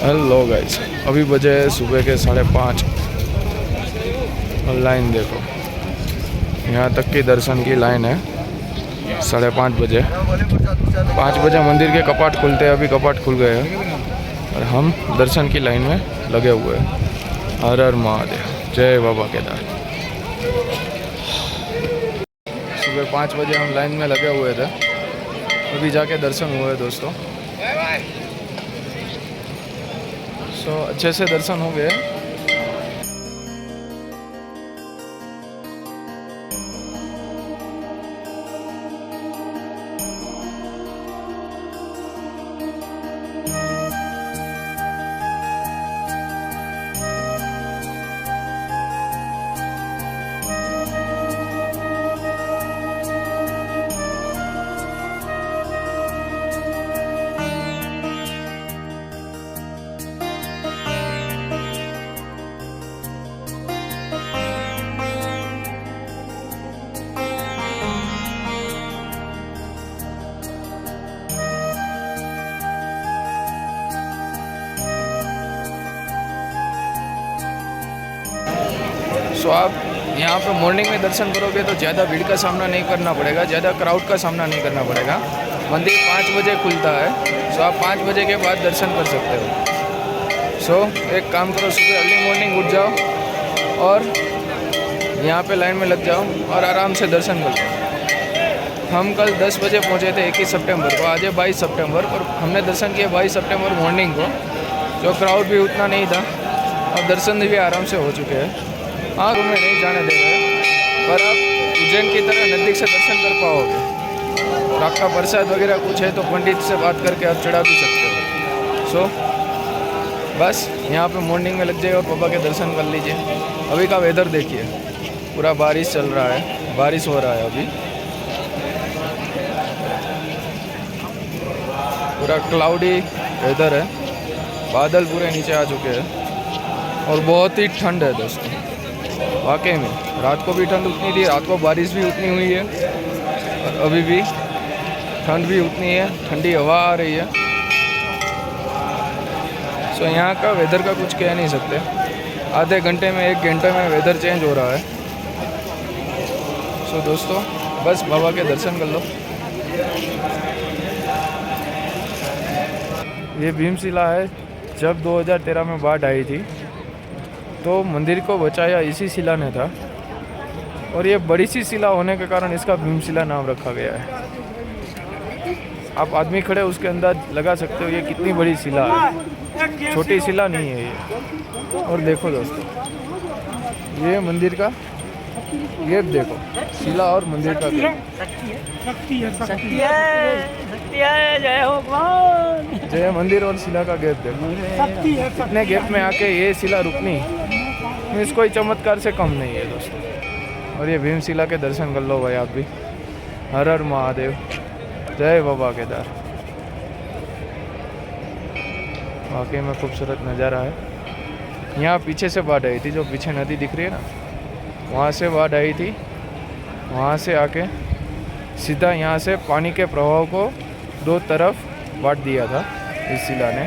Hello guys, अभी बजे सुबह के 5:30 और लाइन देखो, यहाँ तक की दर्शन की लाइन है। 5:30 बजे, 5 बजे मंदिर के कपाट खुलते हैं। अभी कपाट खुल गए हैं और हम दर्शन की लाइन में लगे हुए हैं। हर हर महादेव, जय बाबा केदार। सुबह 5 बजे हम लाइन में लगे हुए थे, अभी जाके दर्शन हुए दोस्तों। अच्छे से दर्शन हो गए। आप यहाँ पर मॉर्निंग में दर्शन करोगे तो ज़्यादा भीड़ का सामना नहीं करना पड़ेगा, ज़्यादा क्राउड का सामना नहीं करना पड़ेगा। मंदिर 5 बजे खुलता है, आप 5 बजे के बाद दर्शन कर सकते हो। एक काम करो, सुबह अर्ली मॉर्निंग उठ जाओ और यहाँ पे लाइन में लग जाओ और आराम से दर्शन कर लो। हम कल 10 बजे पहुँचे थे 21 सितंबर को, आज है 22 सितंबर और हमने दर्शन किया 22 सितंबर मॉर्निंग को, जो क्राउड भी उतना नहीं था और दर्शन भी आराम से हो चुके हैं। हाँ, तुम्हें नहीं जाने दे रहे, पर आप उज्जैन की तरह नज़दीक से दर्शन कर पाओगे। और आपका प्रसाद वगैरह कुछ है तो पंडित से बात करके आप चढ़ा भी सकते हो। बस यहाँ पे मॉर्निंग में लग जाइए और बाबा के दर्शन कर लीजिए। अभी का वेदर देखिए, पूरा बारिश चल रहा है, बारिश हो रहा है अभी, पूरा क्लाउडी वेदर है, बादल पूरे नीचे आ चुके हैं और बहुत ही ठंड है दोस्तों। वाकई में रात को भी ठंड उतनी थी, रात को बारिश भी उतनी हुई है और अभी भी ठंड भी उतनी है, ठंडी हवा आ रही है। यहाँ का वेदर का कुछ कह नहीं सकते, आधे घंटे में 1 घंटे में वेदर चेंज हो रहा है। दोस्तों बस बाबा के दर्शन कर लो। ये भीमशिला है, जब 2013 में बाढ़ आई थी तो मंदिर को बचाया इसी शिला ने था और ये बड़ी सी शिला होने के कारण इसका भीमशिला नाम रखा गया है। आप आदमी खड़े उसके अंदाज लगा सकते हो ये कितनी बड़ी शिला है, छोटी शिला नहीं है ये। और देखो दोस्तों, ये मंदिर का गेट देखो, शिला और मंदिर का गेट। जय मंदिर और शिला का गेट देखो, इतने गेट में आके ये शिला रुकनी इसको कोई चमत्कार से कम नहीं है दोस्तों। और ये भीमशिला के दर्शन कर लो भाई आप भी। हर हर महादेव, जय बाबा केदार। वाकई में खूबसूरत नज़ारा है। यहाँ पीछे से बाढ़ आई थी, जो पीछे नदी दिख रही है ना, वहाँ से बाढ़ आई थी, वहाँ से आके सीधा यहाँ से पानी के प्रवाह को 2 तरफ बांट दिया था इस शिला ने,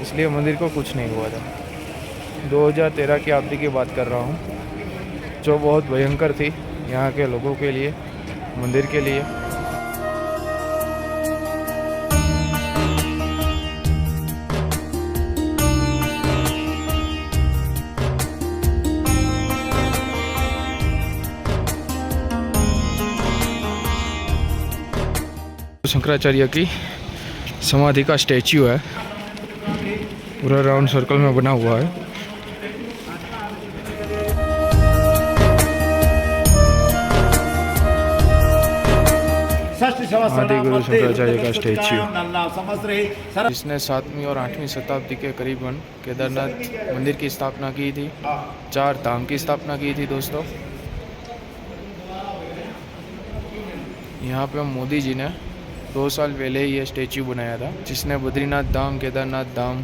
इसलिए मंदिर को कुछ नहीं हुआ था। 2013 की आपदा की बात कर रहा हूँ, जो बहुत भयंकर थी यहाँ के लोगों के लिए, मंदिर के लिए। शंकराचार्य की समाधि का स्टैच्यू है, पूरा राउंड सर्कल में बना हुआ है। आदि गुरु शंकराचार्य का स्टैच्यू, जिसने 7वीं और 8वीं शताब्दी के करीबन केदारनाथ मंदिर की स्थापना की थी, 4 धाम की स्थापना की थी दोस्तों। यहाँ पे मोदी जी ने 2 साल पहले ही ये स्टैच्यू बनाया था, जिसने बद्रीनाथ धाम, केदारनाथ धाम,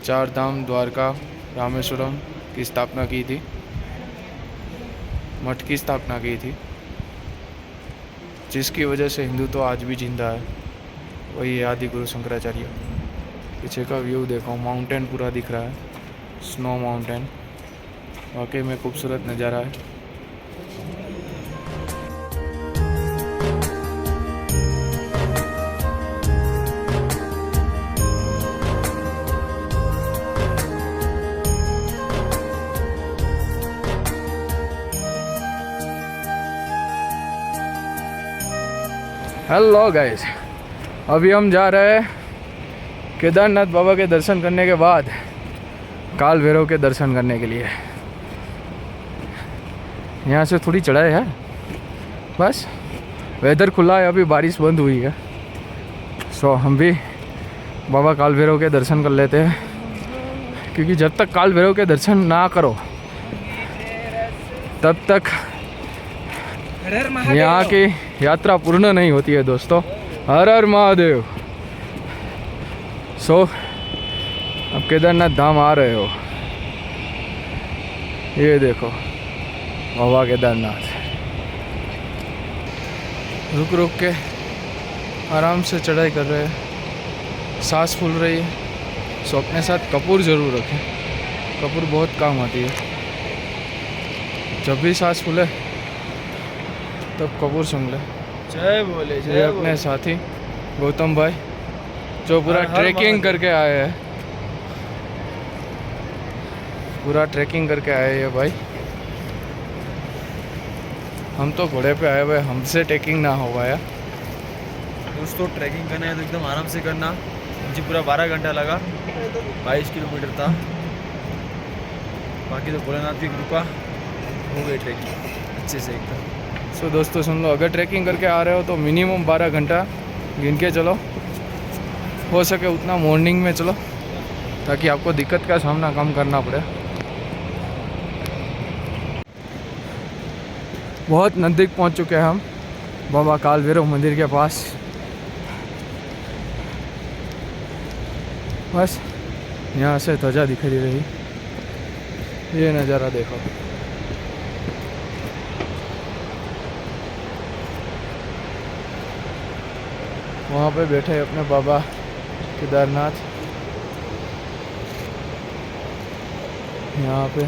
4 धाम, द्वारका, रामेश्वरम की स्थापना की थी, मठ की स्थापना की थी, जिसकी वजह से हिंदू तो आज भी जिंदा है, वही आदि गुरु शंकराचार्य। पीछे का व्यू देखो, माउंटेन पूरा दिख रहा है, स्नो माउंटेन, वाकई में खूबसूरत नज़ारा है। हेलो गाइस, अभी हम जा रहे हैं केदारनाथ बाबा के दर्शन करने के बाद काल भैरव के दर्शन करने के लिए। यहाँ से थोड़ी चढ़ाई है, बस वेदर खुला है, अभी बारिश बंद हुई है। सो हम भी बाबा काल भैरव के दर्शन कर लेते हैं, क्योंकि जब तक काल भैरव के दर्शन ना करो तब तक यहाँ की यात्रा पूर्ण नहीं होती है दोस्तों। हर हर महादेव। सो अब केदारनाथ धाम आ रहे हो, ये देखो बाबा केदारनाथ। रुक रुक के आराम से चढ़ाई कर रहे हैं, सांस फूल रही है। सो अपने साथ कपूर ज़रूर रखें, कपूर बहुत काम आती है। जब भी सांस फूले तब कपूर सुन ले। जय बोले ये अपने साथी गौतम भाई जो पूरा ट्रैकिंग करके आए हैं, पूरा ट्रैकिंग करके आए हैं भाई। हम तो घोड़े पे आए हुए, हमसे ट्रैकिंग ना हो पाया। दोस्तों ट्रैकिंग करना है तो एकदम आराम से करना। मुझे पूरा 12 घंटा लगा, 22 किलोमीटर था। बाकी तो भोलेनाथ की कृपा हो गई ट्रैकिंग अच्छे से एकदम। सो दोस्तों सुन लो, अगर ट्रैकिंग करके आ रहे हो तो मिनिमम 12 घंटा गिन के चलो, हो सके उतना मॉर्निंग में चलो, ताकि आपको दिक्कत का सामना कम करना पड़े। बहुत नज़दीक पहुंच चुके हैं हम बाबा काल भैरव मंदिर के पास। बस यहाँ से ध्वजा दिख रही, ये नज़ारा देखो। वहाँ पे बैठे अपने बाबा केदारनाथ। यहाँ पे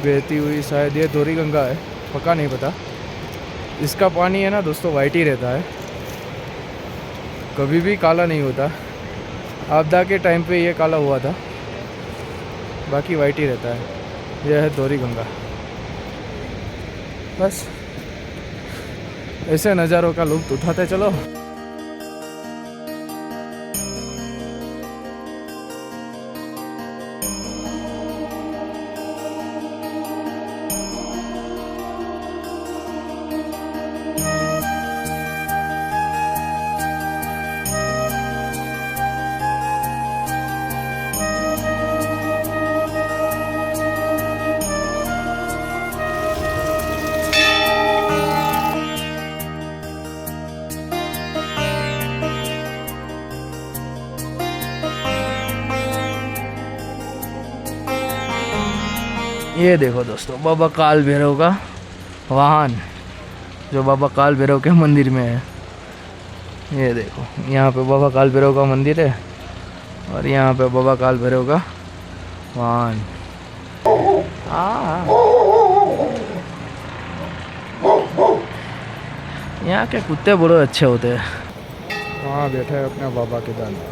बहती हुई शायद ये धौरी गंगा है, पक्का नहीं पता। इसका पानी है ना दोस्तों वाइट ही रहता है, कभी भी काला नहीं होता। आपदा के टाइम पे ये काला हुआ था, बाकी वाइट ही रहता है। यह है धौरी गंगा। बस ऐसे नज़ारों का लुत्फ़ उठाते चलो। ये देखो दोस्तों बाबा काल भैरव का वाहन, जो बाबा काल भैरव के मंदिर में है। ये देखो यहाँ पे बाबा काल भैरव का मंदिर है और यहाँ पे बाबा काल भैरव का वाहन। यहाँ के कुत्ते बड़े अच्छे होते हैं। वहाँ बैठे हैं अपने बाबा केदारनाथ।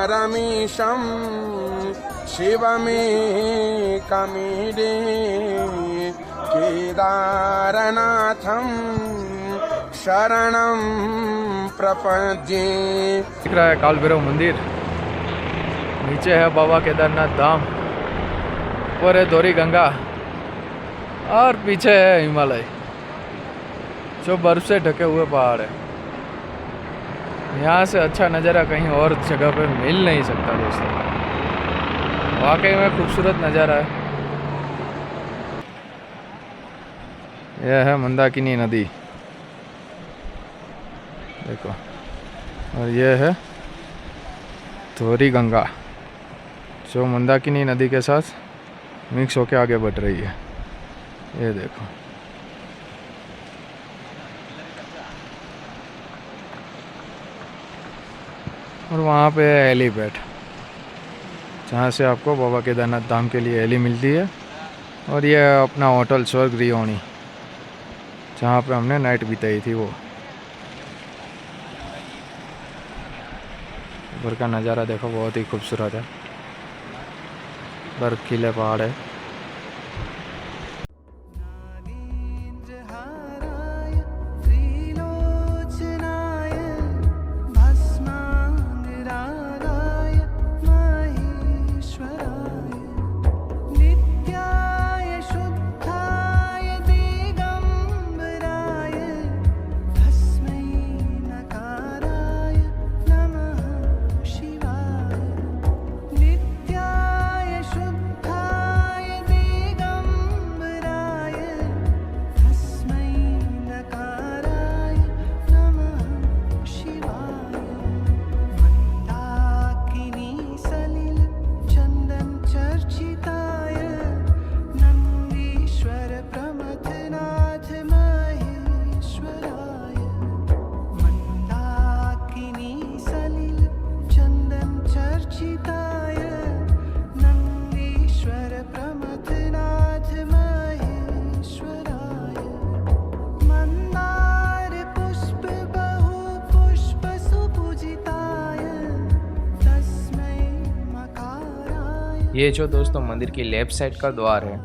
रमीशं शिवमेकमीडे केदारनाथं शरणं प्रपद्ये। दिख रहा है काल भैरव मंदिर, नीचे है बाबा केदारनाथ धाम, ऊपर है धौरी गंगा और पीछे है हिमालय, जो बर्फ से ढके हुए पहाड़ है। यहाँ से अच्छा नज़ारा कहीं और जगह पे मिल नहीं सकता दोस्तों। वाकई में खूबसूरत नज़ारा है। यह है मंदाकिनी नदी, देखो, और यह है धौरी गंगा जो मंदाकिनी नदी के साथ मिक्स होके आगे बढ़ रही है। ये देखो, और वहाँ पे है हेलीपैड जहाँ से आपको बाबा केदारनाथ धाम के लिए हेली मिलती है। और ये है अपना होटल स्वर्ग रियोनी जहाँ पे हमने नाइट बिताई थी। वो ऊपर का नज़ारा देखो, बहुत ही खूबसूरत है, बर्फीले पहाड़ है। ये जो दोस्तों मंदिर की लेफ्ट साइड का द्वार है,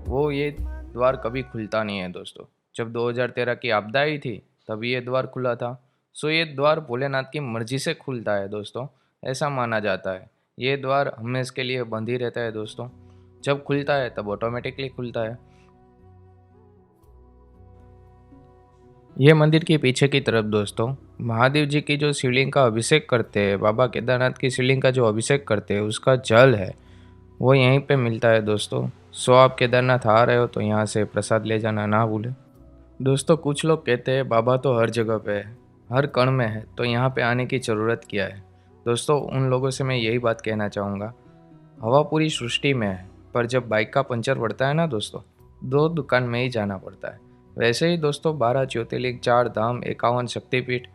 वो ये द्वार कभी खुलता नहीं है दोस्तों। जब 2013 की आपदा आई थी तभी ये द्वार खुला था। सो ये द्वार भोलेनाथ की मर्जी से खुलता है दोस्तों, ऐसा माना जाता है। ये द्वार हमेशा के लिए बंद ही रहता है दोस्तों, जब खुलता है तब ऑटोमेटिकली खुलता है। ये मंदिर के पीछे की तरफ दोस्तों महादेव जी की जो शिवलिंग का अभिषेक करते हैं, बाबा केदारनाथ की शिवलिंग का जो अभिषेक करते हैं, उसका जल है वो यहीं पे मिलता है दोस्तों। सो आप केदारनाथ आ रहे हो तो यहाँ से प्रसाद ले जाना ना भूलें दोस्तों। कुछ लोग कहते हैं बाबा तो हर जगह पे है, हर कण में है, तो यहाँ पे आने की ज़रूरत क्या है दोस्तों। उन लोगों से मैं यही बात कहना चाहूँगा, हवा पूरी सृष्टि में है, पर जब बाइक का पंचर पड़ता है ना दोस्तों, 2 दुकान में ही जाना पड़ता है। वैसे ही दोस्तों 12 ज्योतिर्लिंग, 4 धाम, 51 शक्तिपीठ,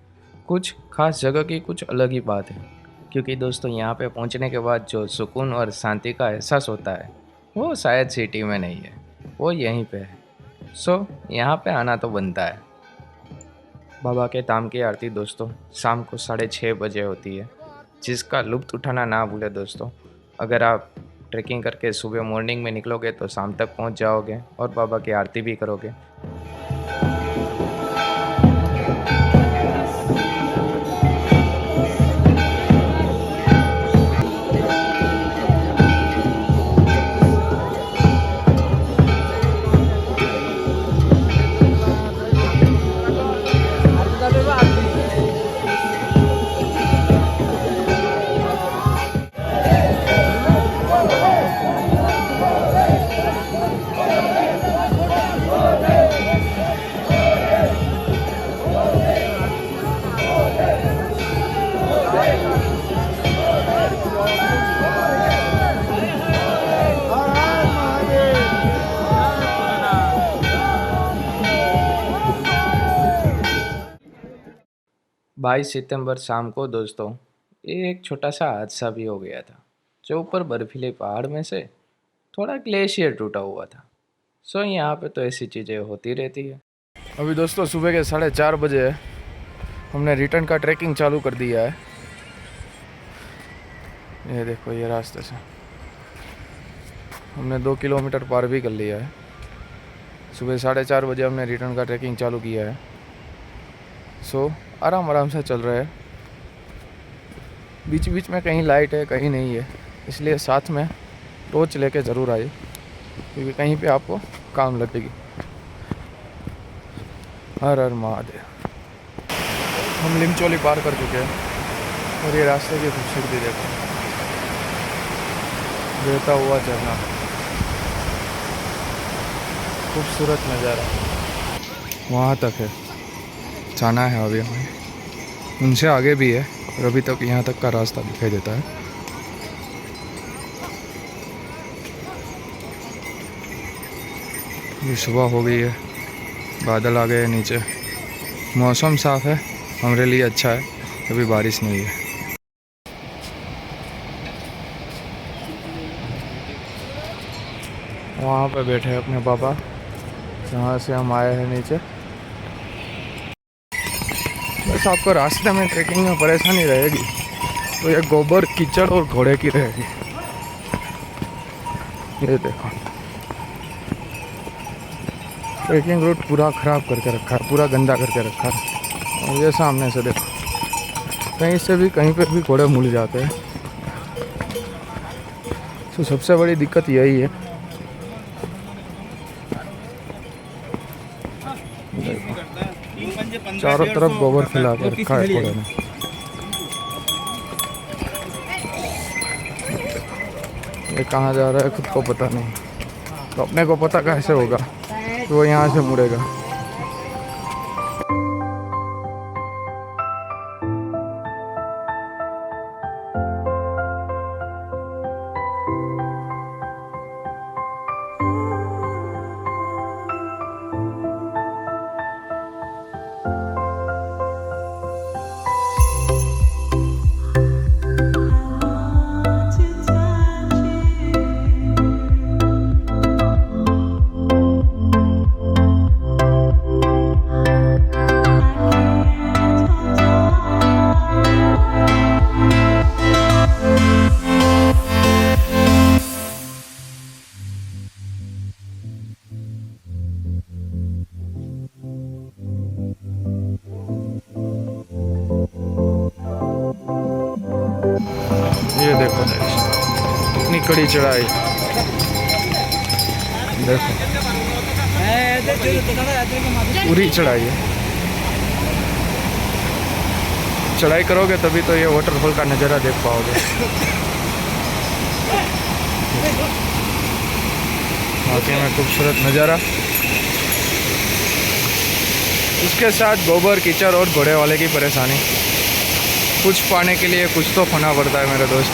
कुछ खास जगह की कुछ अलग ही बात है। क्योंकि दोस्तों यहाँ पे पहुँचने के बाद जो सुकून और शांति का एहसास होता है वो शायद सिटी में नहीं है, वो यहीं पे है। सो यहाँ पे आना तो बनता है। बाबा के धाम की आरती दोस्तों शाम को 6:30 बजे होती है, जिसका लुत्फ़ उठाना ना भूले दोस्तों। अगर आप ट्रैकिंग करके सुबह मॉर्निंग में निकलोगे तो शाम तक पहुँच जाओगे और बाबा की आरती भी करोगे। बाईस सितंबर शाम को दोस्तों एक छोटा सा हादसा भी हो गया था, जो ऊपर बर्फीले पहाड़ में से थोड़ा ग्लेशियर टूटा हुआ था। सो यहाँ पे तो ऐसी चीज़ें होती रहती है। अभी दोस्तों सुबह के 4:30 बजे है, हमने रिटर्न का ट्रैकिंग चालू कर दिया है। ये देखो, ये रास्ते से हमने 2 किलोमीटर पार भी कर लिया है। सुबह 4:30 बजे हमने रिटर्न का ट्रैकिंग चालू किया है। सो आराम से चल रहे हैं। बीच बीच में कहीं लाइट है, कहीं नहीं है, इसलिए साथ में टॉर्च लेके ज़रूर आइए, क्योंकि कहीं पे आपको काम लगेगी। हर हर महादेव। हम लिमचोली पार कर चुके हैं और ये रास्ते की खूबसूरती देखो। बहता हुआ झरना, खूबसूरत नज़ारा। वहाँ तक है, जाना है अभी हमें। उनसे आगे भी है और अभी तक यहाँ तक का रास्ता दिखाई देता है। ये सुबह हो गई है, बादल आ गए हैं नीचे, मौसम साफ़ है, हमारे लिए अच्छा है, अभी बारिश नहीं है। वहाँ पे बैठे हैं अपने पापा, जहाँ से हम आए हैं नीचे। बस आपको रास्ते में ट्रैकिंग में परेशानी रहेगी तो ये गोबर, कीचड़ और घोड़े की रहेगी। ये देखो, ट्रैकिंग रूट पूरा ख़राब करके रखा है, पूरा गंदा करके रखा है। और ये सामने से देखो, कहीं से भी कहीं पे भी घोड़े मुड़ जाते हैं। तो सबसे बड़ी दिक्कत यही है। देखो, चारों तरफ गोबर फैला के रखा है घोड़े ने। ये कहाँ जा रहा है खुद को पता नहीं, तो अपने को पता कैसे होगा तो वो यहाँ से मुड़ेगा। ये देखो इतनी कड़ी चढ़ाई, देखो पूरी चढ़ाई है। चढ़ाई करोगे तभी तो ये वाटरफॉल का नज़ारा देख पाओगे। वाकई में खूबसूरत नज़ारा, उसके साथ गोबर, कीचड़ और घोड़े वाले की परेशानी। कुछ पाने के लिए कुछ तो खोना पड़ता है मेरे दोस्त।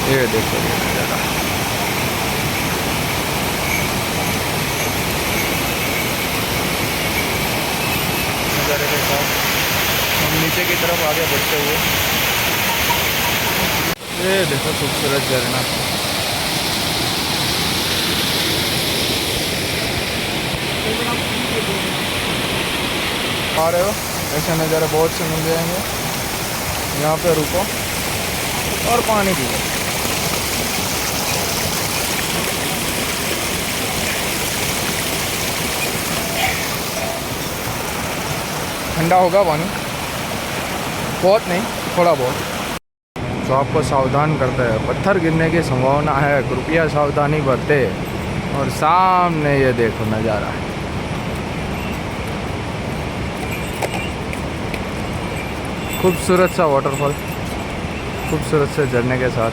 ये देखो ये नज़ारा, नज़ारे के साथ हम नीचे की तरफ आगे बढ़ते हुए, ये देखो खूबसूरत झरना। आ रहे हो, ऐसे नज़ारे बहुत से मिल जाएंगे। यहाँ पे रुको और पानी पियो। ठंडा होगा पानी, बहुत नहीं, थोड़ा बहुत। तो आपको सावधान करते हैं, पत्थर गिरने की संभावना है, कृपया सावधानी बरते। और सामने ये देखो नज़ारा, खूबसूरत सा वाटरफॉल, खूबसूरत से झरने के साथ,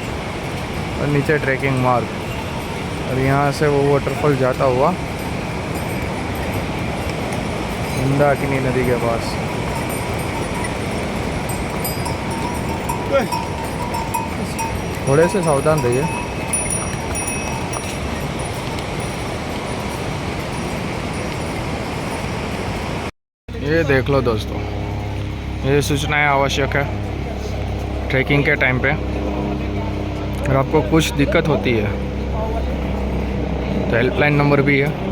और नीचे ट्रैकिंग मार्ग, और यहाँ से वो वाटरफॉल जाता हुआ मंदाकिनी नदी के पास। थोड़े से सावधान रहिए। ये देख लो दोस्तों, ये सूचनाएं आवश्यक है ट्रैकिंग के टाइम पे। अगर आपको कुछ दिक्कत होती है तो हेल्पलाइन नंबर भी है।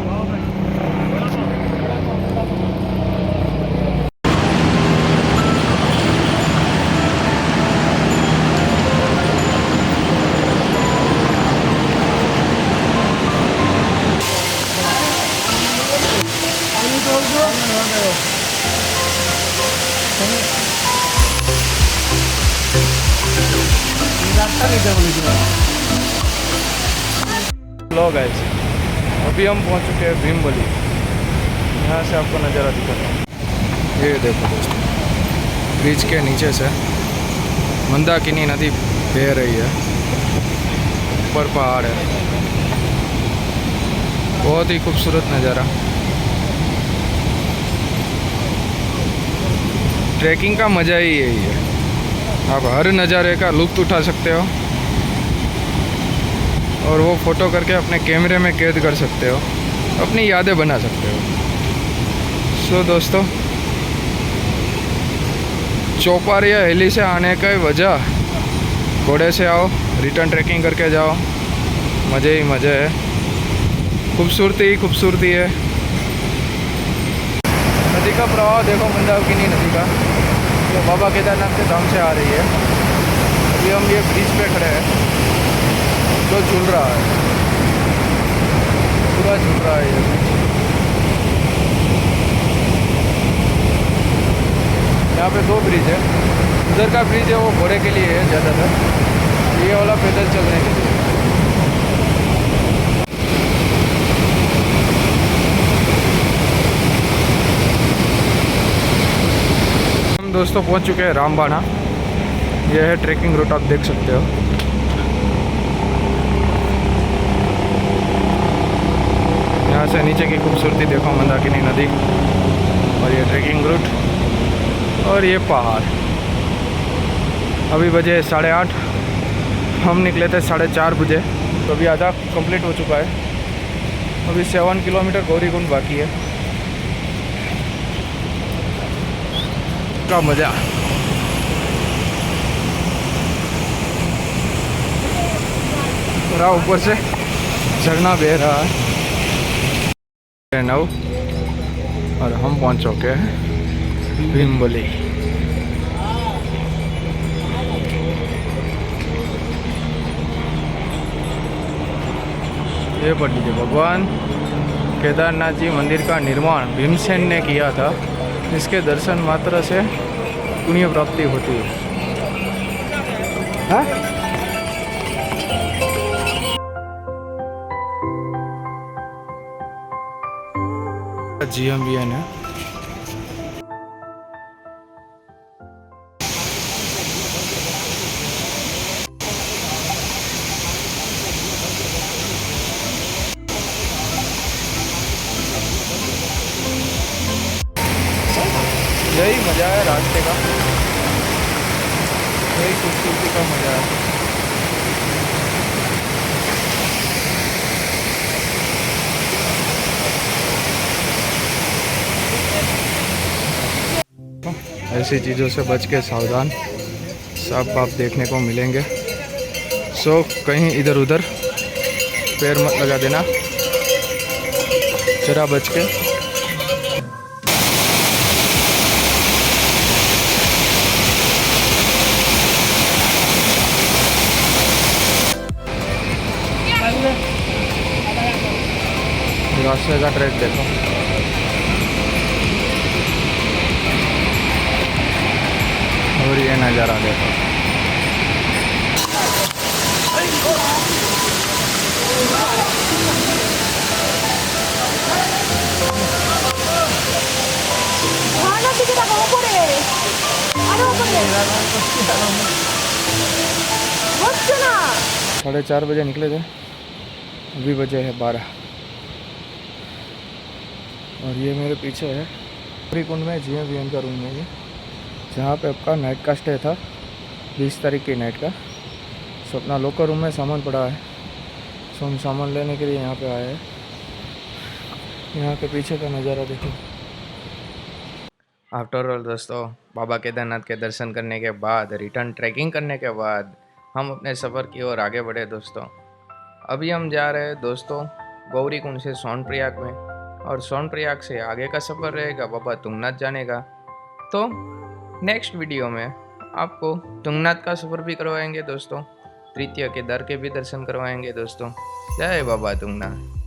लो गाइस, अभी हम पहुंच चुके हैं भीमबली। यहाँ से आपको नज़ारा दिखाता हूँ। ये देखो दोस्तों, ब्रिज के नीचे से मंदाकिनी नदी बह रही है। ऊपर पहाड़ है, बहुत ही खूबसूरत नज़ारा। ट्रैकिंग का मज़ा ही यही है, आप हर नज़ारे का लुत्फ़ उठा सकते हो और वो फ़ोटो करके अपने कैमरे में कैद कर सकते हो, अपनी यादें बना सकते हो। सो दोस्तों, चौपारिया हिली से आने का वजह, घोड़े से आओ, रिटर्न ट्रैकिंग करके जाओ, मज़े ही मज़े है, खूबसूरती ही खूबसूरती है। नदी का प्रवाह देखो, मंदाकिनी नदी का, जो बाबा केदारनाथ के धाम से आ रही है। अभी हम ये ब्रिज पे खड़े हैं, जो झूल रहा है, पूरा झूल रहा है ये ब्रिज। यहाँ पे 2 ब्रिज है, उधर का ब्रिज है वो घोड़े के लिए है ज़्यादातर, ये वाला पैदल चलने के लिए। हम दोस्तों पहुँच चुके हैं रामबाणा। यह है ट्रैकिंग रूट, आप देख सकते हो। यहाँ से नीचे की खूबसूरती देखो, मंदाकिनी नदी, और ये ट्रैकिंग रूट और ये पहाड़। अभी बजे 8:30, हम निकले थे 4:30 बजे, तो अभी आधा कंप्लीट हो चुका है। अभी 7 किलोमीटर गौरीकुंड बाकी है। का मज़ा, ऊपर से झरना बह रहा है नव, और हम पहुंच चुके हैं भीमबली। ये पढ़ लीजिए, भगवान केदारनाथ जी मंदिर का निर्माण भीमसेन ने किया था, इसके दर्शन मात्र से पुण्य प्राप्ति होती है। हाँ? GMBN है। यही मज़ा है रास्ते का, यही खूबसूरती का मज़ा है। ऐसी चीज़ों से बच के सावधान, सांप पाप देखने को मिलेंगे। सो कहीं इधर उधर पैर मत लगा देना, जरा बच के। रास्ते का ट्रैक देखो, और ये नज़ारा देखो। साढ़े 4 बजे निकले थे, अभी बजे है 12, और ये मेरे पीछे है गौरीकुंड में GMBN का रूम है ये, जहाँ पे आपका नाइट का स्टे था, 20 तारीख की नाइट का। सो अपना लोकर रूम में सामान पड़ा है, सो हम सामान लेने के लिए यहाँ पे आए हैं। यहाँ के पीछे का नज़ारा देखो। आफ्टर ऑल दोस्तों, बाबा केदारनाथ के दर्शन करने के बाद, रिटर्न ट्रैकिंग करने के बाद, हम अपने सफ़र की ओर आगे बढ़े दोस्तों। अभी हम जा रहे हैं दोस्तों गौरीकुंड से सोनप्रयाग में, और सोनप्रयाग से आगे का सफ़र रहेगा बाबा तुंगनाथ जाने का। तो नेक्स्ट वीडियो में आपको तुंगनाथ का सफ़र भी करवाएंगे दोस्तों, तृतीय केदार के भी दर्शन करवाएंगे दोस्तों। जय बाबा तुंगनाथ।